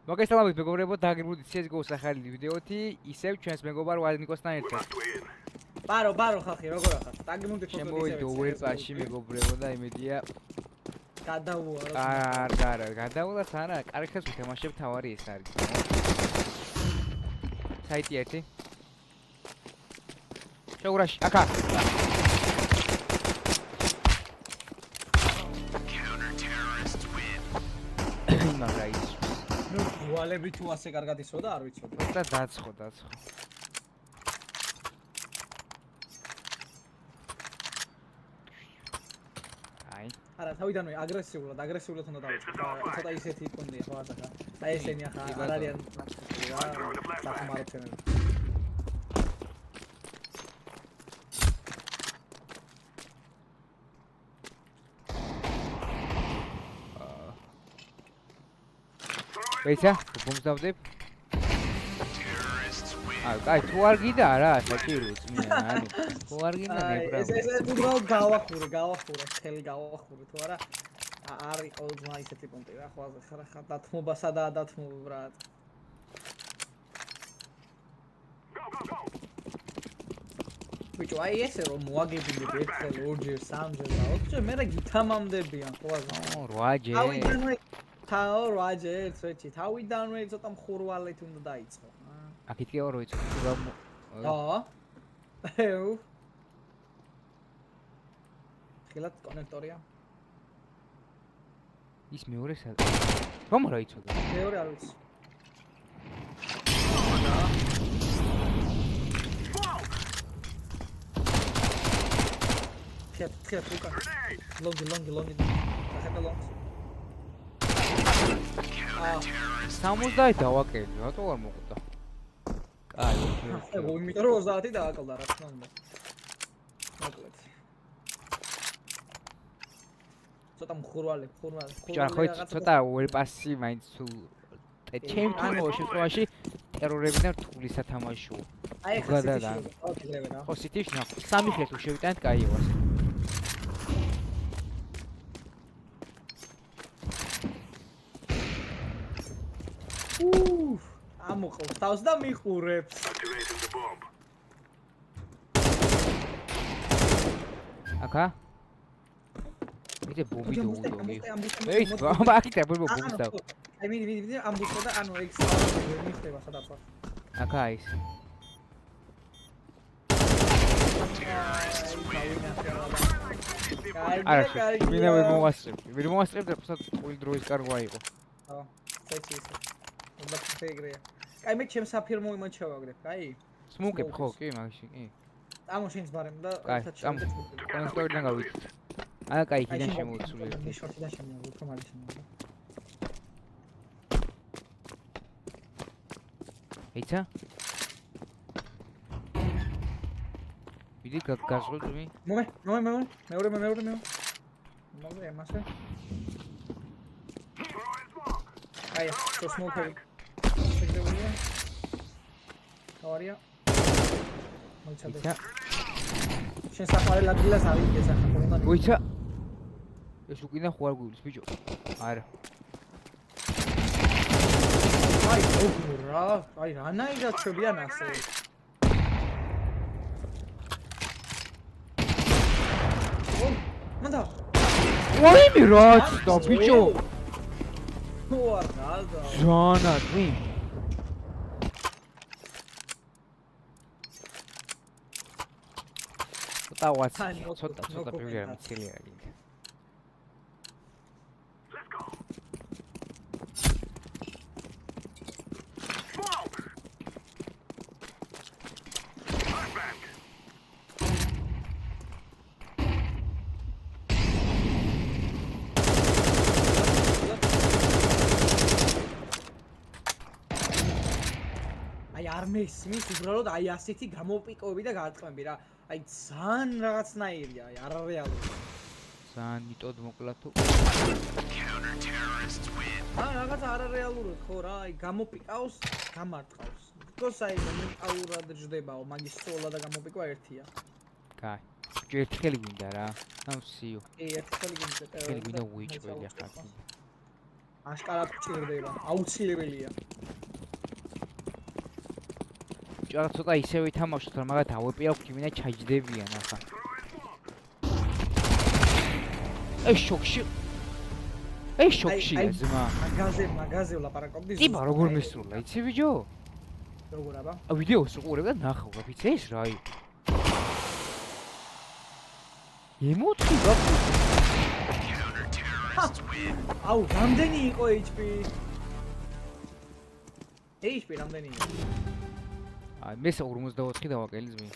მოგესალმებით მეგობრებო, დაგიბრუნდით CS:GO-ს ახალი ვიდეოთი, ისევ ჩვენს მეგობარ ვადნიკოსთან ერთად. ბარო ხალხი, როგორ ახალ? დაგიბრუნდით ფოტო შემოვიდო უერპაში მეგობრებო და იმედია გადავუარო. არა, გადაულაც არა, კარგად ვთამაშებ, თავარი ეს არის. საიტი ერთი. შეურაში, აკა. მაგრამ ის ნუ ვალები თუ ასე კარგად ისოდა, არ ვიცოდი. და დაცხო. აი. არა, თავიდანვე აგრესიულად უნდა დავიწყო. ცოტა ისეთი იქონია ხო ასაკა. აი ესენი ახლა არ არიან საკმაოდ ჩემები. ვეცა, მომსდავდებ. აი, თუ არ გიდა რა, საჭირო ძმია, ანუ თუ არ გიდა ნებრა. ეს უბრალოდ გავახურე, ხელი გავახურე, თუ არა არ იყო ძმა ისეთი პუნქტი რა, ხო ხა დათმობა სადაა დათმობა ბრატ. ბიჭო, აი ესე რომ მოაგებინებ ერთხელ, ორჯერ, სამჯერ და ოთხჯერ, მე რა გითამამდებიან, ხო არა? 8ჯერ. რაჯერ, წვეჭი, თავიდანვე ცოტა მხურვალეთი უნდა დაიწყო. აქეთ კი არ ვიცი, ეუ. ხილად კონექტორია. ის მეორე სად? რომ რა იცოდა? მეორე არ ვიცი. ხეთ უკა. ლონგი. ახლა ლონგი. 70 დავაკელი, რატო არ მოკვდა? კაი, ეგ იმიტომ რომ 30 დააკლდა რა თქმა უნდა. მოკლედ. ცოტა მხურვალე. ჯერ ხო ცოტა უერპასი მაინც თუ ჩემთან შემთხვევაში ტერორებიდან რთული სათამაშოა. აი ხა ხო სიტიში ნახო, სამი ხელი თუ შევიტანეთ, კაიო ასე. ამოყავს თავს და მიყურებს. აკა? მე ბომბი დოუდო. ეი, ბაკიტა ბომბი და. აი მიდი ამბუშო და ანუ ეგ მიხდება სადაც. აკა ის. კარგი, მინდა ვერ მოვასწრებ და ფსად ყოველ დროის კარგვა იყო. ხო, საჭი ისე. ეგრეა. კაი მე ჩემს საფირმო იმოჩევაგრებ, კაი? სმოკებ ხო, კი, მაგაში, კი. წამოშინს ბარემ და ერთად შევდეთ. კონექტორიდან გავიდეთ. აა, კაი, კიდე შემოვიცვლი. მე შორტიდან შემოვიდე, უფრო მალე შემოვიდე. ეცა? ვიდი გასწრები? მომე. მეორე. მომე, მასე. აი, სმოკები. შეგდებულია. ავარია. მოიცადე. შენ საფარელ ადგილას ავიდეს ახლა ხოლმე. მოიცა. ეს უკინა ხო არ გვივლის ბიჭო. არა. აი, ოღურა, აი რანაირად ჩვენიან ასე. მანდა. ვაიმე რა და ბიჭო. ვარდა. ზანა, ვინ? ცოტა პირველი არ მიცილი არ გინდა. არ მესმის უბრალოდ აი ასეთი გამოპიკოები და გაატყმები რა. აი ძალიან რაღაცნაირია, აი არარეალური. ძალიან მიტოდ მოკლა თუ. რაღაც არარეალურად ხო რა, აი გამოპიკავს, გამარტყავს. თქოს აი მომენტალურად ჯდებაო, მაგის სოლა და გამოპიკვა ერთია. კაი. ერთი ხელი გვინდა რა. ანუ სიო. ერთი ხელი გვინდა. ხელი გვინდა უიჭველი ახლა. აშკარად გჭირდება, აუცილებელია. ჭარა ცოტა ისევ ითამაშოთ, რომ მაგათ ავეპი აქვს, იმენა ჩაჯდებიან ახლა. ეს შოქშია ზმა. მაგაზე ვლაპარაკობდი. ტიპა როგორ მესროლა, იცი ბიჭო? როგორ აბა? ვიდეოს უყურებ და ნახავ, იცი ეს რა არის? ემოთი გაქვს. აუ, რამდენი იყო HP? HP რამდენი იყო? აი, მე 54 დავაკელი ზმი.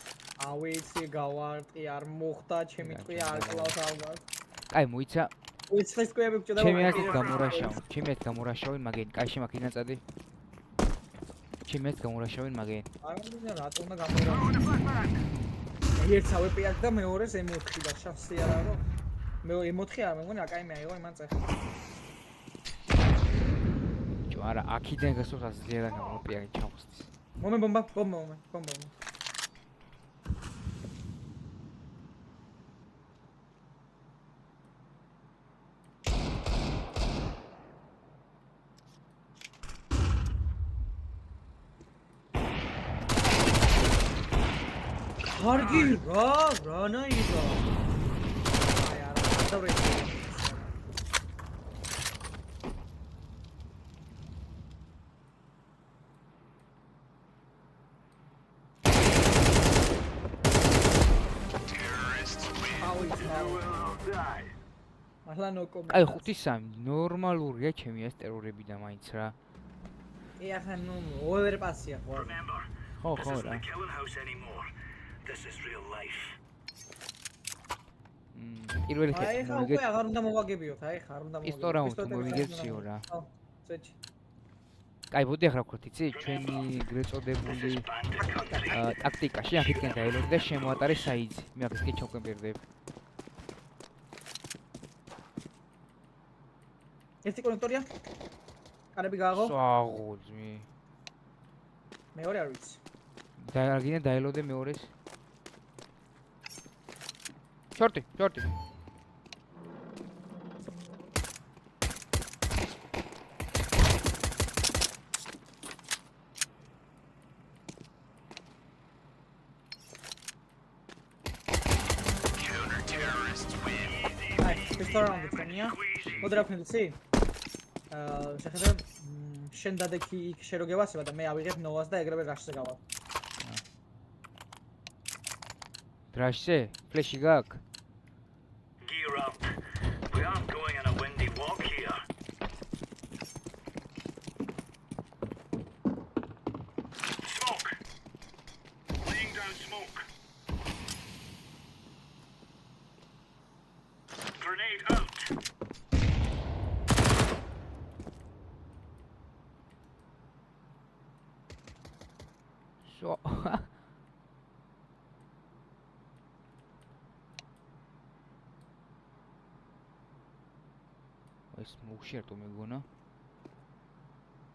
აუ, იცი გავარტყი, არ მოხდა, ჩემი ტყვია არ კლავს ალბათ. კაი, მოიცა. უცხეს ტყვიები გჭირდა. ჩემი ერთ გამორაშავენ მაგენ. კაი, შემაქი ნაწადი. ჩემი ერთ გამორაშავენ მაგენ. არ ვიცი რატომ უნდა გამორაშავო. ერთ ავეპი აქვს და მეორეს M4 და შავსი არა რომ მე M4 არ მეგონი აკაი მე აიღო იმან წეხი. ჯო არა, აქიდან გასულს ძლიერად გამოპიარი ჩავხსნის. მომე ბომბა. კარგი რანაირა. აი არა, დავრეცი. მართლა ნოკო. აი 5-3 ნორმალურია ჩემი ეს ტერორები და მაინც რა. ახლა ნუ ოვერპასია ხო? ხო რა. This is real life. პირველი აი ხელი ხა უკვე აღარ უნდა მოვაგებიოთ, აი ხარ უნდა მოვაგებიოთ. პისტოლი მოვიგებციო რა. ხო, წეჩი. კაი, ბოდი ახლა ვქოთ, იცი, ჩვენი გრეწოდებული ტაქტიკაში აქეთკენ დაელოდი და შემოატარე საიძი. მე აქეთკენ ჩავკემპერდებ. ერთი კონექტორია? კარები გააღო? საღოძმი. მეორე არ ვიცი. დააგინე დაელოდე მეორეს. შორტი. აი, პისტოლი რა გქონია? მოდრაფენ ვიცი? შეხედე შენ დადექი იქ შენ რო გევასება და მე ავიღებ ნოვას და ეგრევე რაშზე გავალ. დრაშზე? ფლეში გაქვს? Gear up. We aren't going on a windy walk here. Smoke. Laying down smoke. Grenade out. So ეს მოუშერტო მეგონა.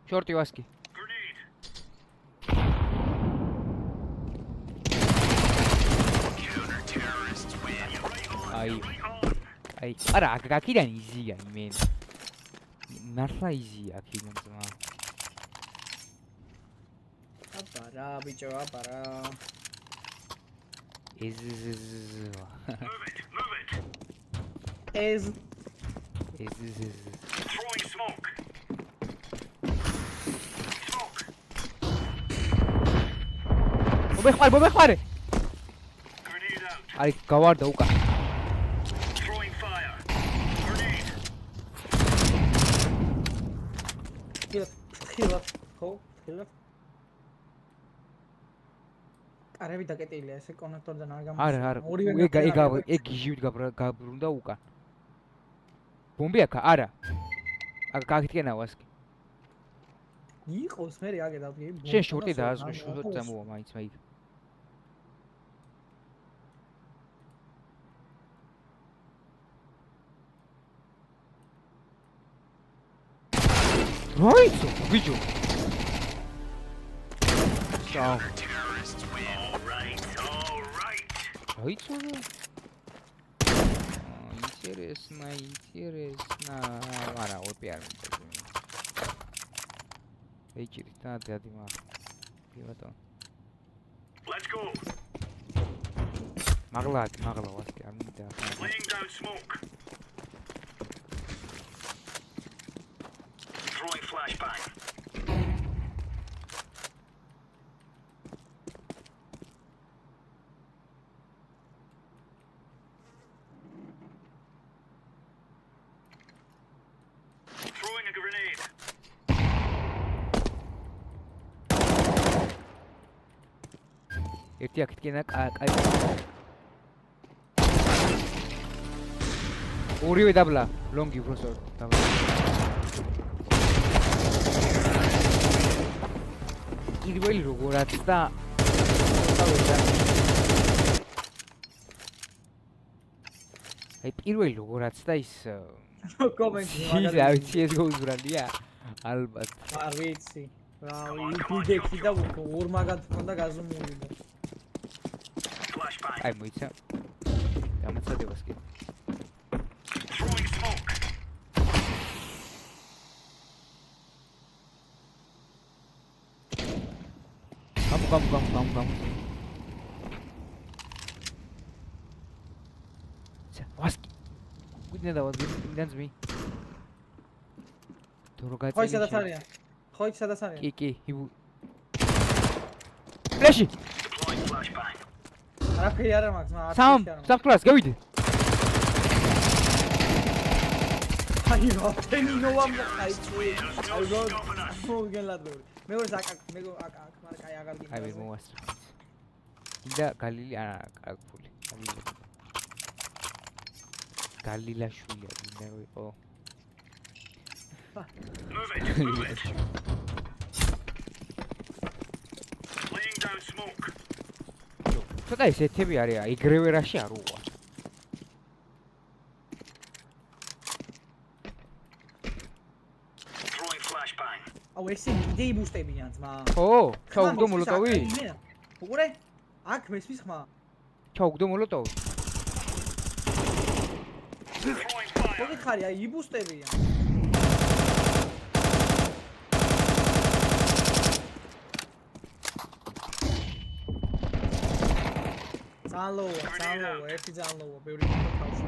შორტი ვასკი. Grenade. Counter-terrorists win. აი, არა, აქედან იზია იმენ. ნახლა იზია აქედან ძმა. აბარა, ბიჭო, აბარა. Ez. Move it. Ez. Throwing smoke. Smoke. მობეხარე. Grenade out. აი, გავარდა უკან. Throwing fire. Grenade. ხილა. ხო, ხილა. არები დაკეტილია ესე კონექტორიდან არ გამოსულა. არა. ეგ გიჟივით გაბრუნდა უკან. ბომბი აქა? არა. აქ გაგიტკენა ვასკი. იყოს მე რა გედავდი. შენ შორტი დააზღვე შორტ წამოვა მაინც მაინც. რაიცო, ბიჭო. Ciao. All right. რაიცო რა? Интересно. არა, ოპი არ მიწევს. ეჭირით და დადი კი ბატონო. Let's go. მაღლა ვასკი არ მინდა. Laying down smoke. Throwing flashbang. Throwing a grenade. ერთი აქეთკენ და კაი. ორივე დაბლა, ლონგი უბრალოდ დაბლა. პირველი როგორაც და აი პირველი როგორაც და ის კომენტი ის არ ვიცი ეს გოუზრალია ალბათ. არ ვიცი. რა ვიდექი და ორ მაგათ მქონდა გაზომული და Flashbang. აი მოიცა. გამოცადებას კი. Throwing smoke. Gam. Васки. Куда давай, дэнс ми. Дорога. ხო სადაც არის? ხო სადაც არის? კი, იბუ. ფლეში. Deploying flashbang. არაფერი არ მაქვს, მაგრამ სამ კლას, გავიდე. აი რა, თენი ნოვამ აი წვი. აი რა, Stopping us. მოგელადური. მე ვარ აკაკ, მაგრამ კაი აღარ გინდა. აი მოვასწრე. ინდა გალილი აკაკული. გალილაშვილია, ინდა ვიყო. Move it. Laying down smoke. ცოტა ესეთები არის, ეგრევე რაში არ უყვა. Throwing flashbang. აუ ესე კიდე იბუსტებიან ძმა. ხო, ჩაუგდო მოლოტოვი? უყურე? აქ მესმის ხმა. ჩაუგდო მოლოტოვი? Throwing fire. მოგიხარი, აი იბუსტებიან. ძალოა, ერთი ძალოა, ბევრი თავში.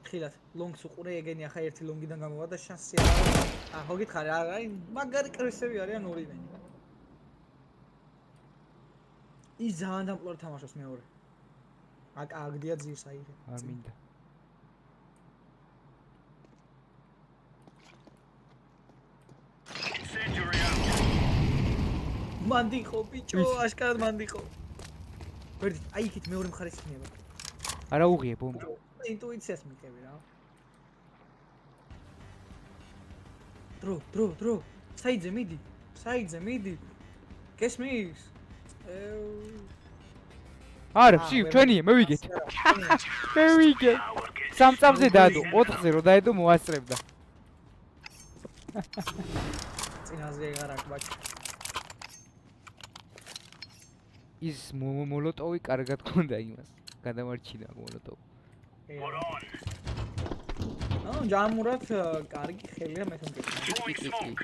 ხილათ, ლონგს უყურე ეგენი ახლა ერთი ლონგიდან გამოვა და შანსი არა. ხო გითხარი, აი მაგარი კრესები არიან ორივე. ის ძალიან დამკლავ თამაშობს მეორე. აგდია ძირს აიღე. არ მინდა. Incendiary out. მანდიხო ბიჭო, აშკარად მანდიხო. ვერდი, აი იქით მეორე მხარეს იქნება. არა უღიე ბომბი. ინტუიციას მიყევი რა. დრო. საიძე მიდი. გესმის? არა, ვსი, ჩვენია, მევიგეთ. მევიგეთ. სამ წამზე დაედო, 4-ზე რო დაედო მოასწრებდა. წინაზე ეგარ აქვს ბაჭი. ის მოლოტოვი კარგად ქონდა იმას. გადამარჩინა მოლოტოვი. We're on. ანუ ჯამურად კარგი ხელია მე თვითონ. Throwing smoke.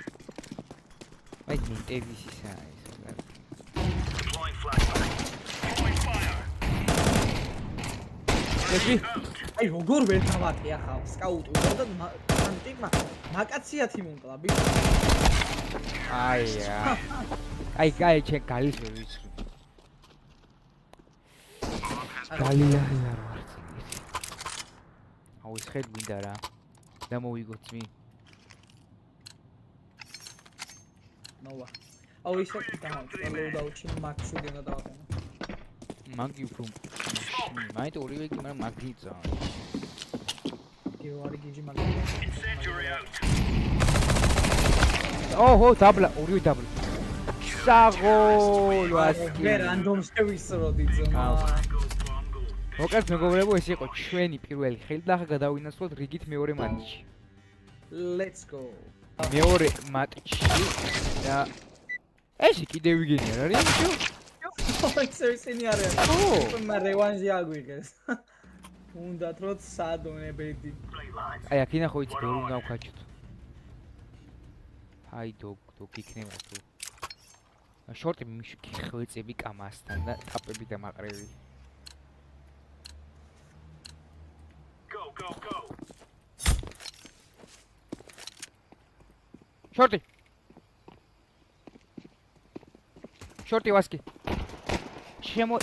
აი ინტერვისისა ის. Deploying flashbang. Throwing fire. ეჭი, აი როგორ ვერ თავაკე ახლა სკაუტი და მანტიკმა მაკაციათი მომკლა ბიჭო. აი ჩენ გალის ვერ ვიცი. გალია არ ვარ. აუ ის ხედ მინდა რა. დამოვიგოთ მი. ნოვა. აუ ისე დამოვიდო დაუჩი მაქსული უნდა დავაყენო. მაგი უფრო. მაინც ორივე კი მაგრამ მაგიცა. კი ვარი გიჯი მაგი. Incendiary out. ოჰო, დაბლა, ორივე დაბლა. საღოლ ვასკი. მე რანდომ შევისროდი ძმა. მოკეთ მეგობრებო, ეს იყო ჩვენი პირველი ხელი და ახლა გადავინაცვლოთ რიგით მეორე მატჩი. Let's go. მეორე მატჩი და ეს კიდე ვიგენი არ არის ბიჭო? ისინი არიან. ო, მე რევანჟი აგვიგეს. უნდათ რომ სადონებედი. Right, lads. აი აქ ინა ხო იცი ბევრი უნდა ვქაჩოთ. აი დოგ იქნება თუ. შორტი ხვეწები კამასთან და ტაპები და მაყრევი. Go, go, go. შორტი. შორტი ვასკი. შემო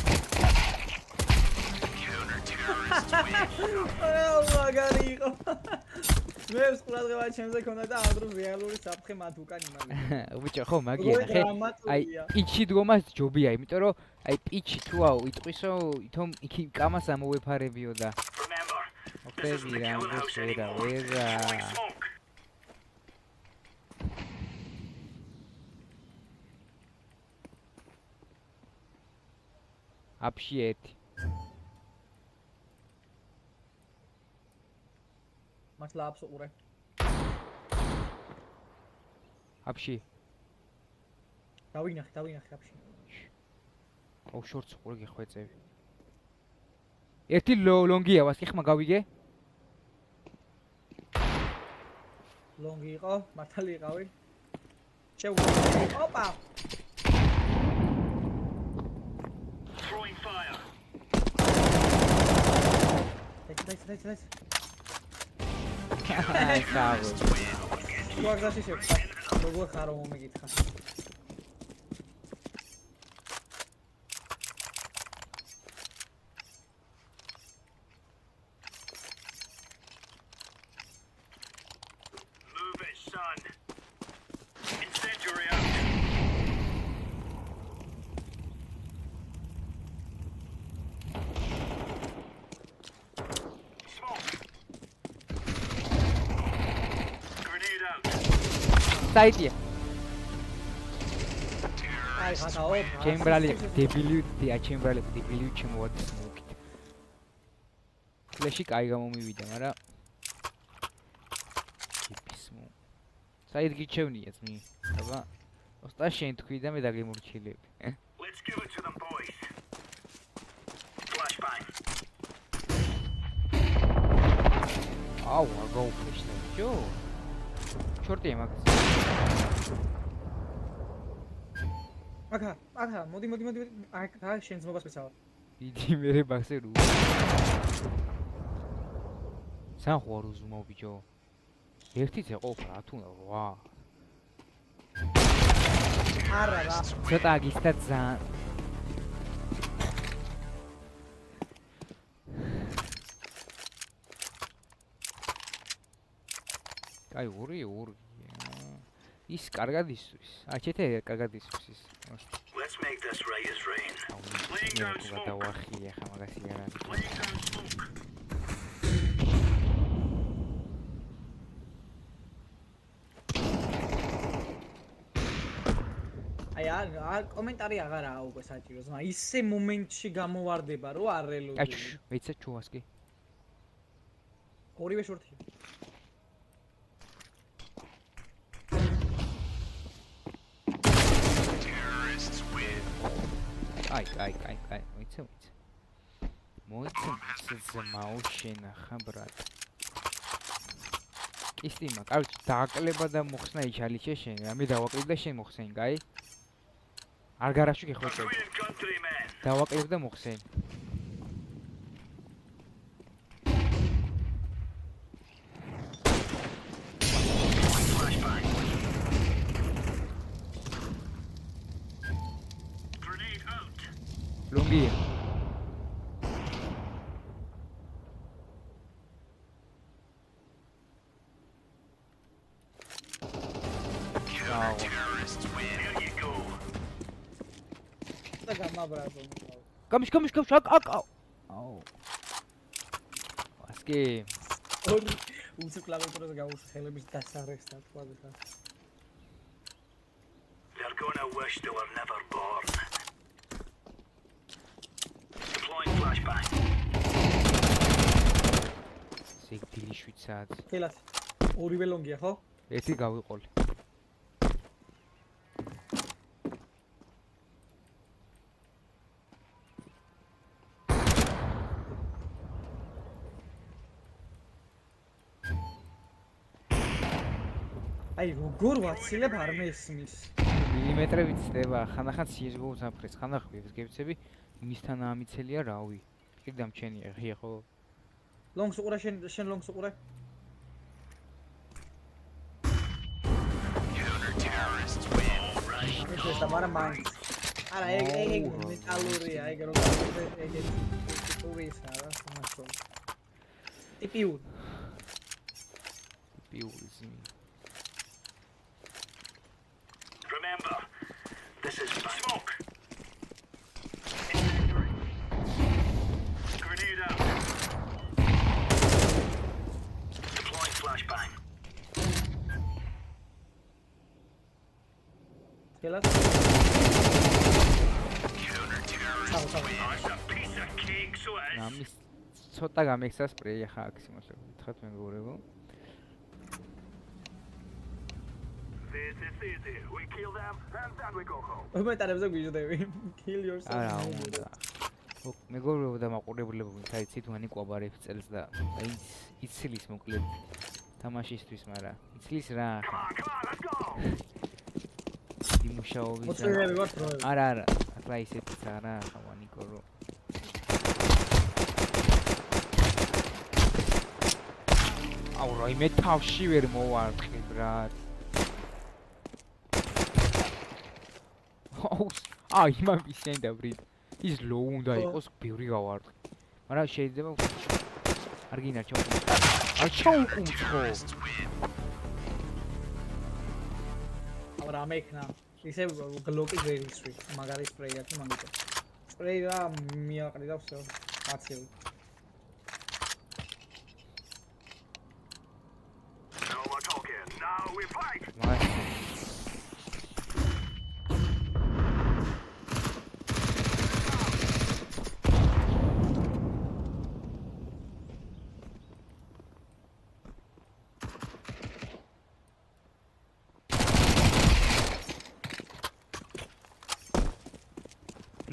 აუ მაგარი იყო. მე სკოლაზე ჩემზე ქონდა და ამ დროს რეალური საფრთხე მათ უკან იმალე. ბიჭო ხო მაგია ნახე. აი პიჩი დგომას ჯობია, იმიტომ რომ აი პიჩი თუაო იტყვისო, ითომ იქ კამას ამოვეფარებიო და Remember, this isn't ხვდები the რა killing house ვერა anymore. It's blowing ვერა. smoke. აფშიეთი. მათ ლაპს უყურე. აფში. დავინახე აფში. აუ შორტს უყურე გეხვეწები. ერთი ლონგია ვასკი ხმა გავიგე? ლონგი იყო, მართალი იყავი. შეუძლია. ოპა! Throwing fire. დაიც. აი ხარო. თუ არ გასიშებ. როგორ ხარო მომიგითხა. Move it, son. Incendiary out. Smoke. Grenade out. საიტია. აი ხათაო. ჩემბრალი დებილი ჩემოვადის მოვკით. ფლეში კაი გამომივიდა, მაგრამ იპისმო. საით გიჩევნია ძმი. აბა, ოსტა შენ თქვი და მე დაგემურჩილები. Let's give it to them, boys. Flashbang. აუ, აგაუფრეშნა, ჯო. შორტია მაგას. აკა, მოდი. აი შენ ძმობას მეცავა. დიდი მერე ბაქსე რუ. სანხوارو ზუმო ბიჭო. ერთიც ეყოფა რა თუნდა 8. არა რა. ცოტა აგისტა ძალიან. აი ორი. ის კარგად ისვის. აჩეთე კარგად ისვის ის. Let's make this right as rain. Laying down smoke. დავახია ხა მაგას იარა. Laying down smoke. აი კომენტარი აღარაა უკვე საჭირო. ზმა ისე მომენტში გამოვარდება რომ არ რელოდები. აი მეცა ჩუასკი. ორივე შორტი. აი, მოიცა. ზმაო შენახა ბრატ. კისტიმა, კაროჩ დააკლება და მოხსნა იჩალიჩე შენ. მე დავაკლებ და შენ მოხსენ, კაი? არ გარაში გეხვეწებ. Korean countrymen. დავაკლებ და მოხსენ. Flashbang. Grenade out. ლონგია. There you go. და გამაბრაზო. გამიშ აუ. ვასკი. ორი უცკლავეტროს გავუშვი ხელების დასარეს და თქვა და. They're gonna wish they were never born. Deploying flashbang. სიგდილი შვიცად. ხელას. ორივე ლონგია ხო? ერთი გავიყოლე. აი როგორ ვაცილებ არ მესმის. მილიმეტრებით ცდება, ხანახან CS:GO ზაფხეს, ხანახ ვებსგებცები, იმისთან ამიცელია რავი. კიდამ ჩენია, ხია ხო? ლონგს უყურე შენ ლონგს უყურე. ეს და მაგრამ მაინც. არა, ეგ მეტალურია, ეგ როგორ ეგ ტურისა რა, სამაშო. ტიპიურ. პიულიზმი. Remember, this is smoke. Grenade out. Deploying flashbang. გელას. That's a piece of cake, so it is. ამის ცოტა გამექცა სპრეი ახლა აქ სიმართლე გითხრათ მეგობრებო. This is easy. We kill them and then we go home. მომენტარებზე გვიჟდები. Kill yourself. არა უნდა. მეგობრებო და მაყურებლებო, საერთოდ ვანი ყვაბარებს წელს და აი იცლის მოკლედ თამაშისთვის, მაგრამ იცლის რა. Come on, let's go. იმუშაობის. მოწვევები ვარ რო. არა, ახლა ისეთიც არა, ხავანიკო რო. აუ რაიმე თავში ვერ მოვარყი ბრატ. აუ იმამის ენდა ბრით. ის ლოუ უნდა იყოს, ბევრი გავარყი. მაგრამ შეიძლება არ გინარჩა. არ ჩაუკუმცხო. არა ამექნა. ისე გლოკი ვერისვი, მაგარი სპრეი აქვს მაგიტო. სპრეი რა მიაყრი და всё. აცილ. No more talking. Now we fight.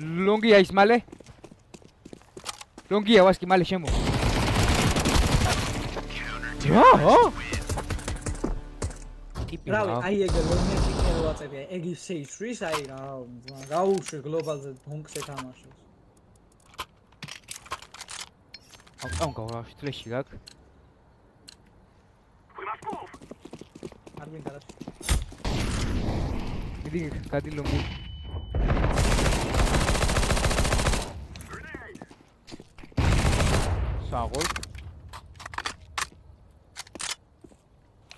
ლონგია ის მალე? ლონგია ვასკი მალე შემო. რა? რავი, აი ეგ ლონგეთი ხელვაწებია. ეგ ისე ისრის, აი რა, გაუშვი გლობალზე ბონკს ეთამაშოს. აუ გავაშ ფლეში გაქვს. We must move. არ მინდა რა. მიდი გადი ლონგი. Grenade. საღოლ.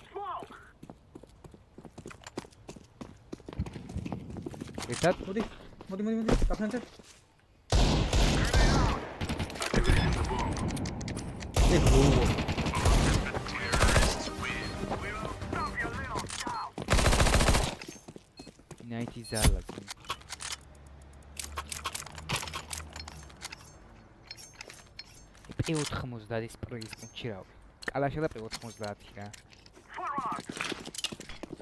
Smoke. ერთად მოდი, დაფრენჩე. ეგ გოუ. Stop your little cow. ნაიტი ზალა. P90 სპრეის პუნჩი რავი. კალაშა და P90 რა. Forward.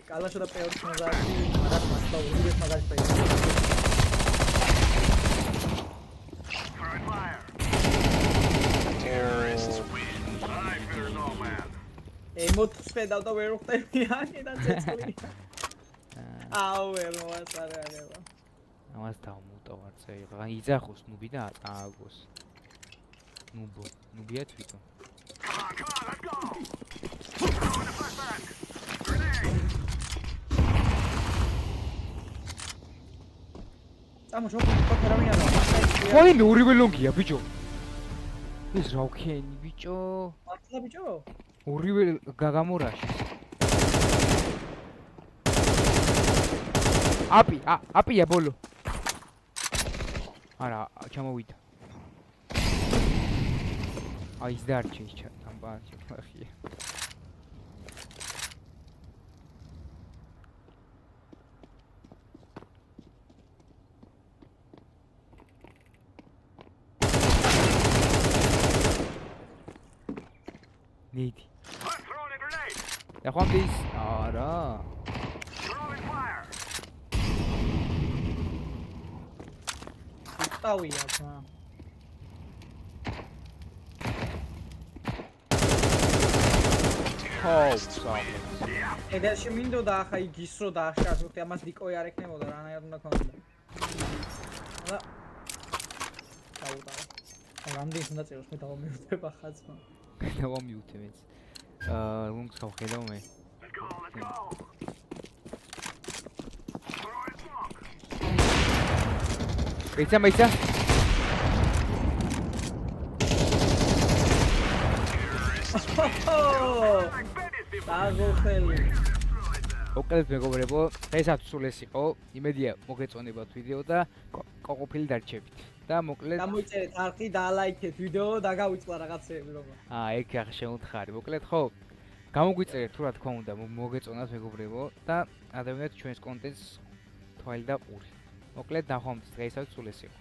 კალაშა და P90 მაგას მასტა უძირეს მაგას პეი. Throwing fire. Terrorists win. I fear no man. ემოთხს პედავ და ვერ ვხტები აქედან წეწლი. აუ ვერ მოასწარეანება. ამას დავმუტოვარ წეი. რა იძახოს ნუბი და აწააგოს. ნუბია თვითონ. Come on, let's go. Throwing a flashbang. Grenade. წამოშო ფოტორავია რა. ხოი მეურივე ლონგია ბიჭო. ეს რა ვქენი ბიჭო? მართლა ბიჭო? ორივე გაგამორაში. აპია ბოლო. არა, ჩამოვიდა. აი ის დარჩი ის ამბანჩი ხახია. ნიდი. I'm throwing a grenade. და ხომ ის არა. Throwing fire. ტავია ხა. სამლებს. ედერში მინდოდა ახლა იგისრო და აშკარს ვიხდი ამას დიკოი არ ეკნებოდა რანაირად უნდა ქონოდა. და დაუტარა. რამდენი უნდა წეროს მე დავამიუტებ ახლა. დავამიუტე მეც. ლუნგს გავხედავ მე. Let's go, let's go. მეცა. დაგოხელი. მოკლედ მეგობრებო, დღესაც სულ ეს იყო. იმედია მოგეწონებათ ვიდეო და ყოფილი დარჩებით. და მოკლედ გამოიწერეთ არხი და ლაიქეთ ვიდეო და გავიწყდა რაღაცეები როგორ. ეგ ახლა შემოთხარი. მოკლედ ხო გამოგვიწერეთ თუ რა თქმა უნდა მოგეწონათ მეგობრებო და ადამიანთ ჩვენს კონტენტს თვალე და ყური. მოკლედ ნახვამდის დღესაც სულ ეს იყო.